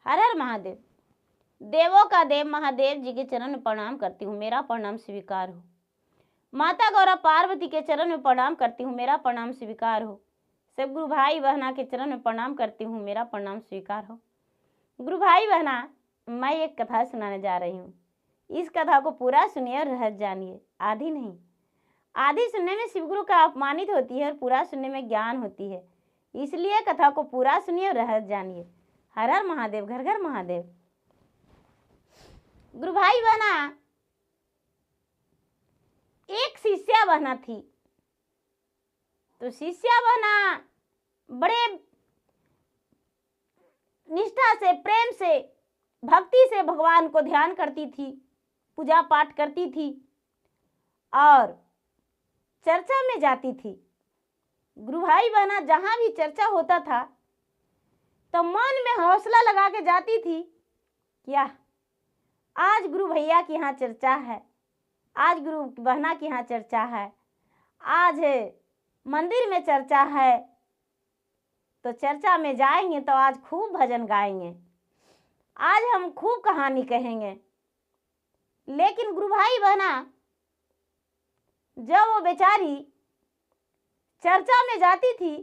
हर हर महादेव। देवों का देव महादेव जी के चरण में प्रणाम करती हूँ, मेरा प्रणाम स्वीकार हो। माता गौरा पार्वती के चरण में प्रणाम करती हूँ, मेरा प्रणाम स्वीकार हो। सब गुरु भाई बहना के चरण में प्रणाम करती हूँ, मेरा प्रणाम स्वीकार हो। गुरु भाई बहना, मैं एक कथा सुनाने जा रही हूँ। इस कथा को पूरा सुनिए और रहस्य जानिए, आधी नहीं। आधी सुनने में शिवगुरु का अपमानित होती है और पूरा सुनने में ज्ञान होती है, इसलिए कथा को पूरा सुनिए और रहस्य जानिए। हर हर महादेव, घर घर महादेव। गुरु भाई बहना, एक शिष्या बहना थी। तो शिष्या बहना बड़े निष्ठा से, प्रेम से, भक्ति से भगवान को ध्यान करती थी, पूजा पाठ करती थी और चर्चा में जाती थी। गुरु भाई बहना, जहां भी चर्चा होता था तो मन में हौसला लगा के जाती थी, क्या आज गुरु भैया की यहाँ चर्चा है, आज गुरु बहना की यहाँ चर्चा है, आज मंदिर में चर्चा है, तो चर्चा में जाएंगे तो आज खूब भजन गाएंगे, आज हम खूब कहानी कहेंगे। लेकिन गुरु भाई बहना, जब वो बेचारी चर्चा में जाती थी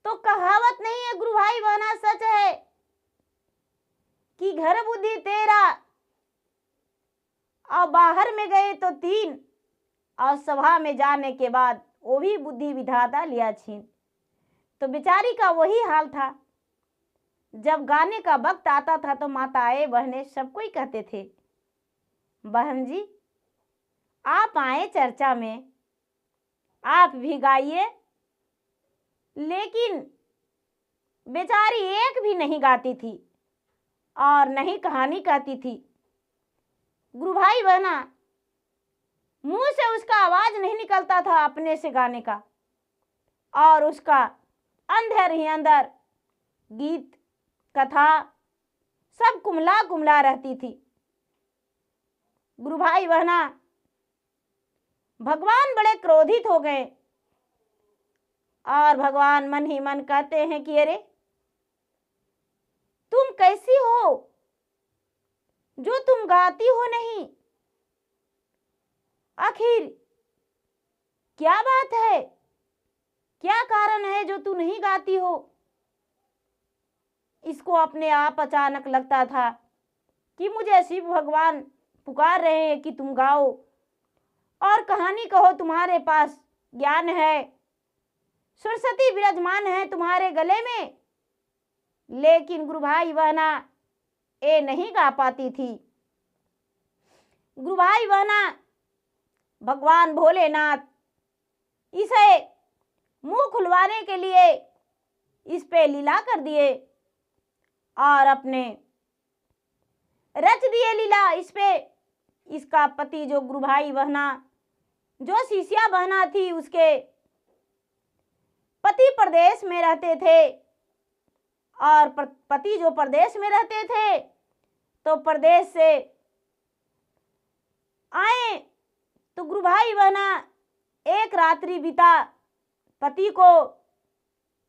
तो कहावत नहीं है गुरु भाई बहना, सच है कि घर बुद्धि तेरा और बाहर में गए तो तीन, और सभा में जाने के बाद वो भी बुद्धि विधाता लिया छीन। तो बेचारी का वही हाल था। जब गाने का वक्त आता था तो माताएं बहनें सब कोई कहते थे, बहन जी आप आए चर्चा में, आप भी गाइए। लेकिन बेचारी एक भी नहीं गाती थी और नहीं कहानी कहती थी। गुरु भाई बहना, मुंह से उसका आवाज नहीं निकलता था अपने से गाने का, और उसका अंदर ही अंदर गीत कथा सब कुमला कुमला रहती थी। गुरु भाई बहना, भगवान बड़े क्रोधित हो गए और भगवान मन ही मन कहते हैं कि अरे तुम कैसी हो जो तुम गाती हो नहीं, आखिर क्या बात है, क्या कारण है जो तू नहीं गाती हो। इसको अपने आप अचानक लगता था कि मुझे शिव भगवान पुकार रहे हैं कि तुम गाओ और कहानी कहो, तुम्हारे पास ज्ञान है, सरस्वती विराजमान है तुम्हारे गले में। लेकिन गुरु भाई बहना ये नहीं गा पाती थी। गुरु भाई बहना, भगवान भोलेनाथ इसे मुंह खुलवाने के लिए इस पे लीला कर दिए और अपने रच दिए लीला इस पे। इसका पति जो गुरु भाई बहना, जो शिष्या बहना थी, उसके पति प्रदेश में रहते थे और पति जो प्रदेश में रहते थे तो प्रदेश से आए तो गुरु भाई बहना एक रात्रि बिता पति को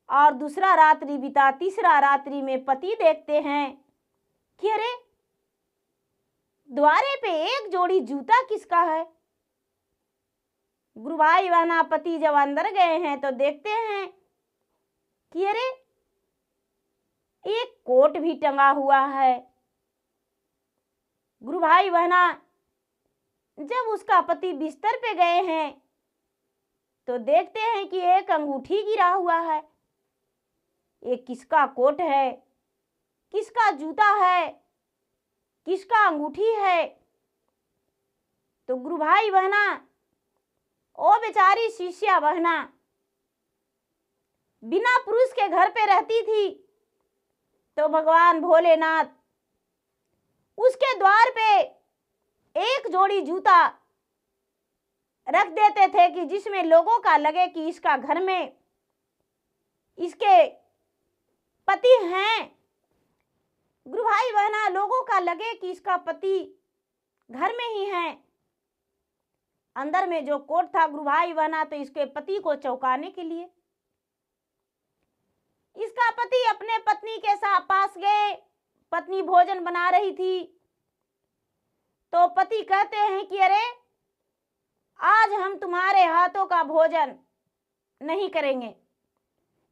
और दूसरा रात्रि बिता, तीसरा रात्रि में पति देखते हैं कि अरे द्वारे पे एक जोड़ी जूता किसका है। गुरु भाई बहना पति जब अंदर गए हैं तो देखते हैं कि अरे एक कोट भी टंगा हुआ है। गुरु भाई बहना, जब उसका पति बिस्तर पे गए हैं तो देखते हैं कि एक अंगूठी गिरा हुआ है। ये किसका कोट है, किसका जूता है, किसका अंगूठी है। तो गुरु भाई बहना, ओ बेचारी शिष्या बहना बिना पुरुष के घर पे रहती थी, तो भगवान भोलेनाथ उसके द्वार पे एक जोड़ी जूता रख देते थे कि जिसमें लोगों का लगे कि इसका घर में इसके पति हैं। गुरु भाई बहना, लोगों का लगे कि इसका पति घर में ही है। अंदर में जो कोट था गुरु भाई बहना, तो इसके पति को चौंकाने के लिए। इसका पति अपने पत्नी के पास गए, पत्नी भोजन बना रही थी, तो पति कहते हैं कि अरे आज हम तुम्हारे हाथों का भोजन नहीं करेंगे,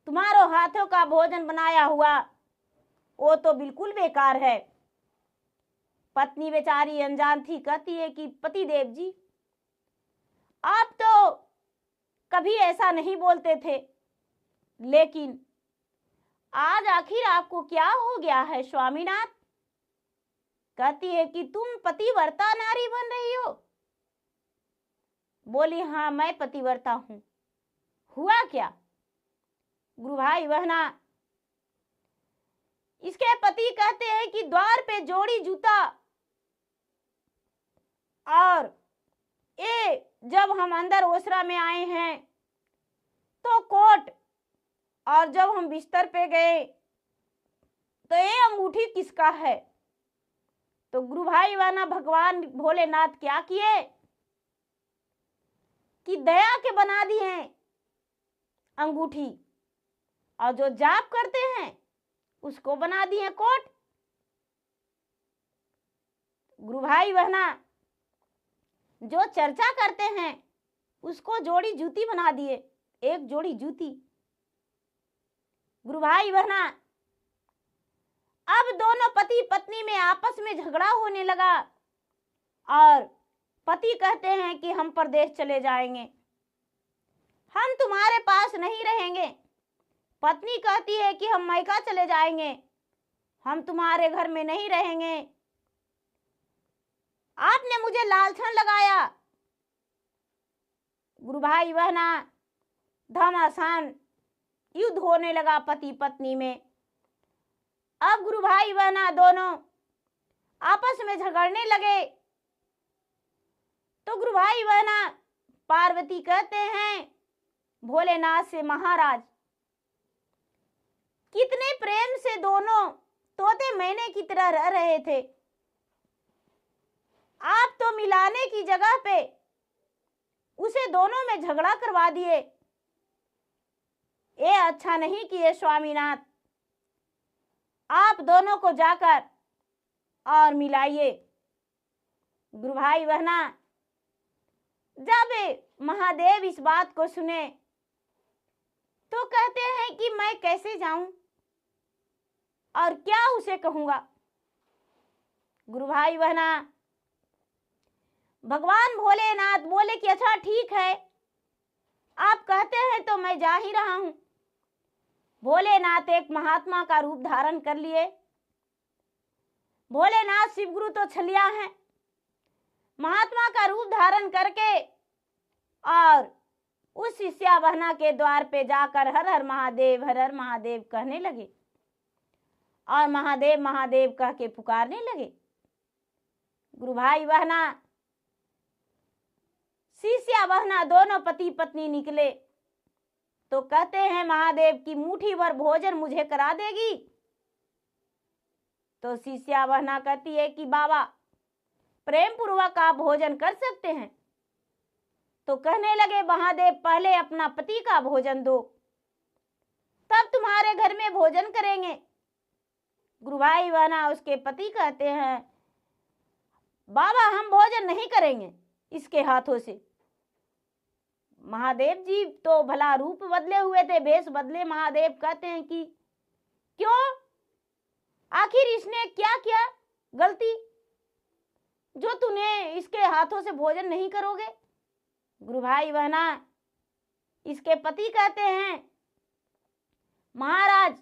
तुम्हारे हाथों का भोजन बनाया हुआ वो तो बिल्कुल बेकार है। पत्नी बेचारी अनजान थी, कहती है कि पति देव जी, आप तो कभी ऐसा नहीं बोलते थे, लेकिन आज आखिर आपको क्या हो गया है स्वामीनाथ? कहती है कि तुम पतिव्रता नारी बन रही हो। बोली हाँ मैं पतिव्रता हूं। हुआ क्या? गुरु भाई बहना, इसके पति कहते हैं कि द्वार पे जोड़ी जूता, और ये जब हम अंदर ओसरा में आए हैं तो कोट, और जब हम बिस्तर पे गए तो ये अंगूठी किसका है? तो गुरु भाई बहना, भगवान भोलेनाथ क्या किए कि दया के बना दी है अंगूठी, और जो जाप करते हैं उसको बना दिए कोट। गुरु भाई बहना, जो चर्चा करते हैं उसको जोड़ी जूती बना दिए, एक जोड़ी जूती। गुरु भाई बहना, अब दोनों पति पत्नी में आपस में झगड़ा होने लगा, और पति कहते हैं कि हम परदेश चले जाएंगे, हम तुम्हारे पास नहीं रहेंगे। पत्नी कहती है कि हम मायका चले जाएंगे, हम तुम्हारे घर में नहीं रहेंगे। आपने मुझे लालछन लगाया। गुरु भाई बहना, घमासान युद्ध होने लगा पति पत्नी में। अब गुरु भाई बहना दोनों आपस में झगड़ने लगे, तो गुरु भाई बहना पार्वती कहते हैं भोलेनाथ से, महाराज कितने प्रेम से दोनों तोते मैने की तरह रह रहे थे, आप तो मिलाने की जगह पे उसे दोनों में झगड़ा करवा दिए। ये अच्छा नहीं किए स्वामीनाथ, आप दोनों को जाकर और मिलाइए। गुरु भाई बहना, जब महादेव इस बात को सुने तो कहते हैं कि मैं कैसे जाऊं और क्या उसे कहूंगा। गुरु भाई बहना, भगवान भोलेनाथ बोले कि अच्छा ठीक है, आप कहते हैं तो मैं जा ही रहा हूं। भोलेनाथ एक महात्मा का रूप धारण कर लिए। भोलेनाथ शिवगुरु तो छलिया हैं, महात्मा का रूप धारण करके और उस शिष्या बहना के द्वार पे जाकर हर हर महादेव, हर हर महादेव कहने लगे, और महादेव महादेव कह के पुकारने लगे। गुरु भाई बहना, शिष्या बहना दोनों पति पत्नी निकले, तो कहते हैं महादेव की मुट्ठी भर भोजन मुझे करा देगी। तो शिष्या बहना कहती है कि बाबा प्रेम पूर्वक आप भोजन कर सकते हैं। तो कहने लगे महादेव पहले अपना पति का भोजन दो, तब तुम्हारे घर में भोजन करेंगे। गुरु भाई बहना, उसके पति कहते हैं बाबा हम भोजन नहीं करेंगे इसके हाथों से। महादेव जी तो भला रूप बदले हुए थे, भेष बदले। महादेव कहते हैं कि क्यों, आखिर इसने क्या किया गलती जो तूने इसके हाथों से भोजन नहीं करोगे। गुरु भाई बहना, इसके पति कहते हैं महाराज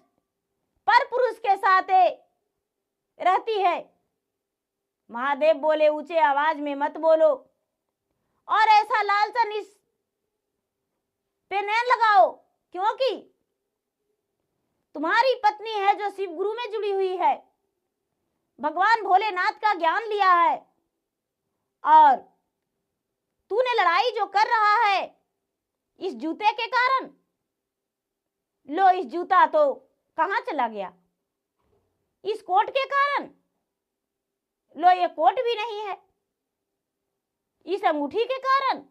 पर पुरुष के साथ रहती है। महादेव बोले ऊंचे आवाज में मत बोलो, और ऐसा लालचन इस पे न लगाओ, क्योंकि तुम्हारी पत्नी है जो शिव गुरु में जुड़ी हुई है, भगवान भोलेनाथ का ज्ञान लिया है, और तूने लड़ाई जो कर रहा है इस जूते के कारण। लो इस जूता तो कहां चला गया, इस कोट के कारण। लो ये कोट भी नहीं है, इस अंगूठी के कारण।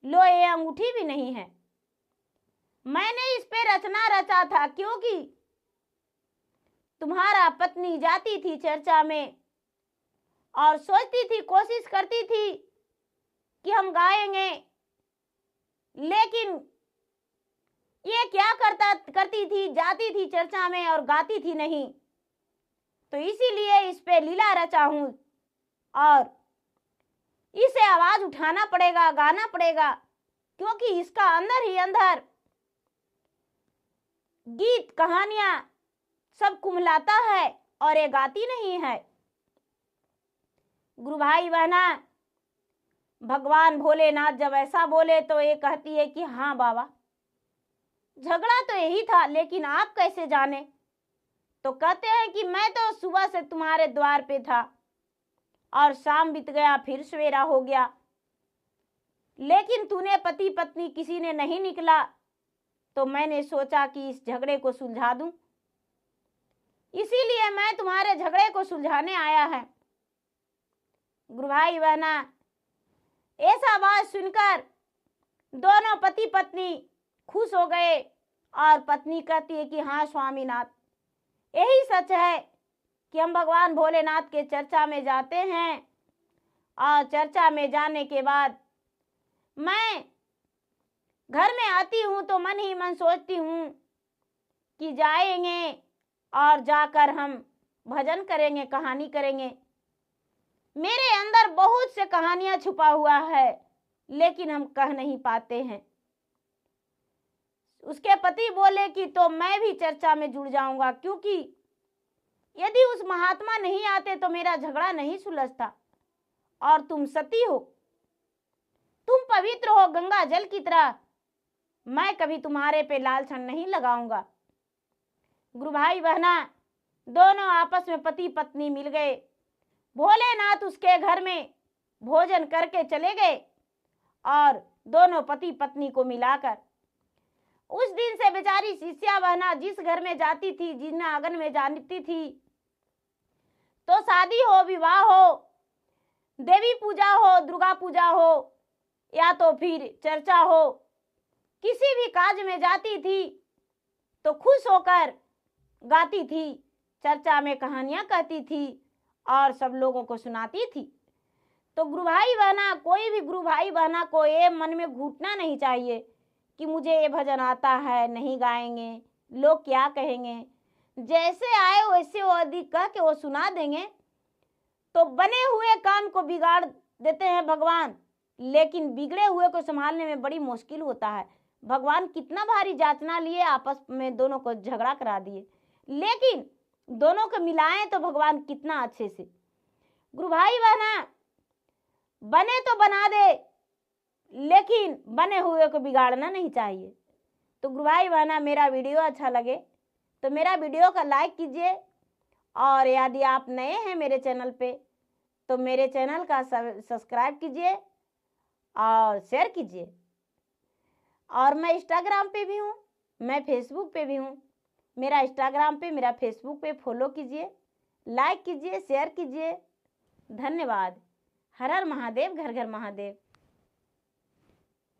लो ये अंगूठी भी नहीं है। मैंने इस पे रचना रचा था, क्योंकि तुम्हारा पत्नी जाती थी चर्चा में और सोचती थी, कोशिश करती थी कि हम गाएंगे, लेकिन ये क्या करती थी, जाती थी चर्चा में और गाती थी नहीं। तो इसीलिए इस पे लीला रचा हूं और इसे आवाज उठाना पड़ेगा, गाना पड़ेगा, क्योंकि इसका अंदर ही अंदर गीत कहानियां सब कुम्हलाता है और ये गाती नहीं है। गुरु भाई बहना, भगवान भोलेनाथ जब ऐसा बोले तो ये कहती है कि हाँ बाबा, झगड़ा तो यही था, लेकिन आप कैसे जाने? तो कहते हैं कि मैं तो सुबह से तुम्हारे द्वार पे था और शाम बीत गया, फिर सवेरा हो गया, लेकिन तूने पति पत्नी किसी ने नहीं निकला, तो मैंने सोचा कि इस झगड़े को सुलझा दूं, इसीलिए मैं तुम्हारे झगड़े को सुलझाने आया है। गुरु भाई बहना, ऐसा बात सुनकर दोनों पति पत्नी खुश हो गए और पत्नी कहती है कि हाँ स्वामीनाथ, यही सच है कि हम भगवान भोलेनाथ के चर्चा में जाते हैं और चर्चा में जाने के बाद मैं घर में आती हूँ तो मन ही मन सोचती हूँ कि जाएंगे और जाकर हम भजन करेंगे, कहानी करेंगे। मेरे अंदर बहुत से कहानियां छुपा हुआ है, लेकिन हम कह नहीं पाते हैं। उसके पति बोले कि तो मैं भी चर्चा में जुड़ जाऊंगा, क्योंकि यदि उस महात्मा नहीं आते तो मेरा झगड़ा नहीं सुलझता, और तुम सती हो, तुम पवित्र हो गंगा जल की तरह, मैं कभी तुम्हारे पे लाल छन नहीं लगाऊंगा। गुरु भाई बहना, दोनों आपस में पति पत्नी मिल गए। भोलेनाथ उसके घर में भोजन करके चले गए और दोनों पति पत्नी को मिलाकर उस दिन से बेचारी शिष्या बहना जिस घर में जाती थी, जिन आंगन में जाती थी, तो शादी हो, विवाह हो, देवी पूजा हो, दुर्गा पूजा हो, या तो फिर चर्चा हो, किसी भी काज में जाती थी तो खुश होकर गाती थी, चर्चा में कहानियां कहती थी और सब लोगों को सुनाती थी। तो गुरु भाई बहना, कोई भी गुरु भाई बहना को ये मन में घुटना नहीं चाहिए कि मुझे ये भजन आता है, नहीं गाएंगे, लोग क्या कहेंगे। जैसे आए वैसे वो यदि कह के वो सुना देंगे तो बने हुए काम को बिगाड़ देते हैं भगवान, लेकिन बिगड़े हुए को संभालने में बड़ी मुश्किल होता है। भगवान कितना भारी याचना लिए, आपस में दोनों को झगड़ा करा दिए, लेकिन दोनों को मिलाएं तो भगवान कितना अच्छे से। गुरु भाई बहना, बने तो बना दे, लेकिन बने हुए को बिगाड़ना नहीं चाहिए। तो गुरु भाई बहना, मेरा वीडियो अच्छा लगे तो मेरा वीडियो का लाइक कीजिए, और यदि आप नए हैं मेरे चैनल पे तो मेरे चैनल का सब्सक्राइब कीजिए और शेयर कीजिए। और मैं इंस्टाग्राम पे भी हूँ, मैं फेसबुक पे भी हूँ। मेरा इंस्टाग्राम पे, मेरा फेसबुक पे फॉलो कीजिए, लाइक कीजिए, शेयर कीजिए। धन्यवाद। हर हर महादेव, घर घर महादेव।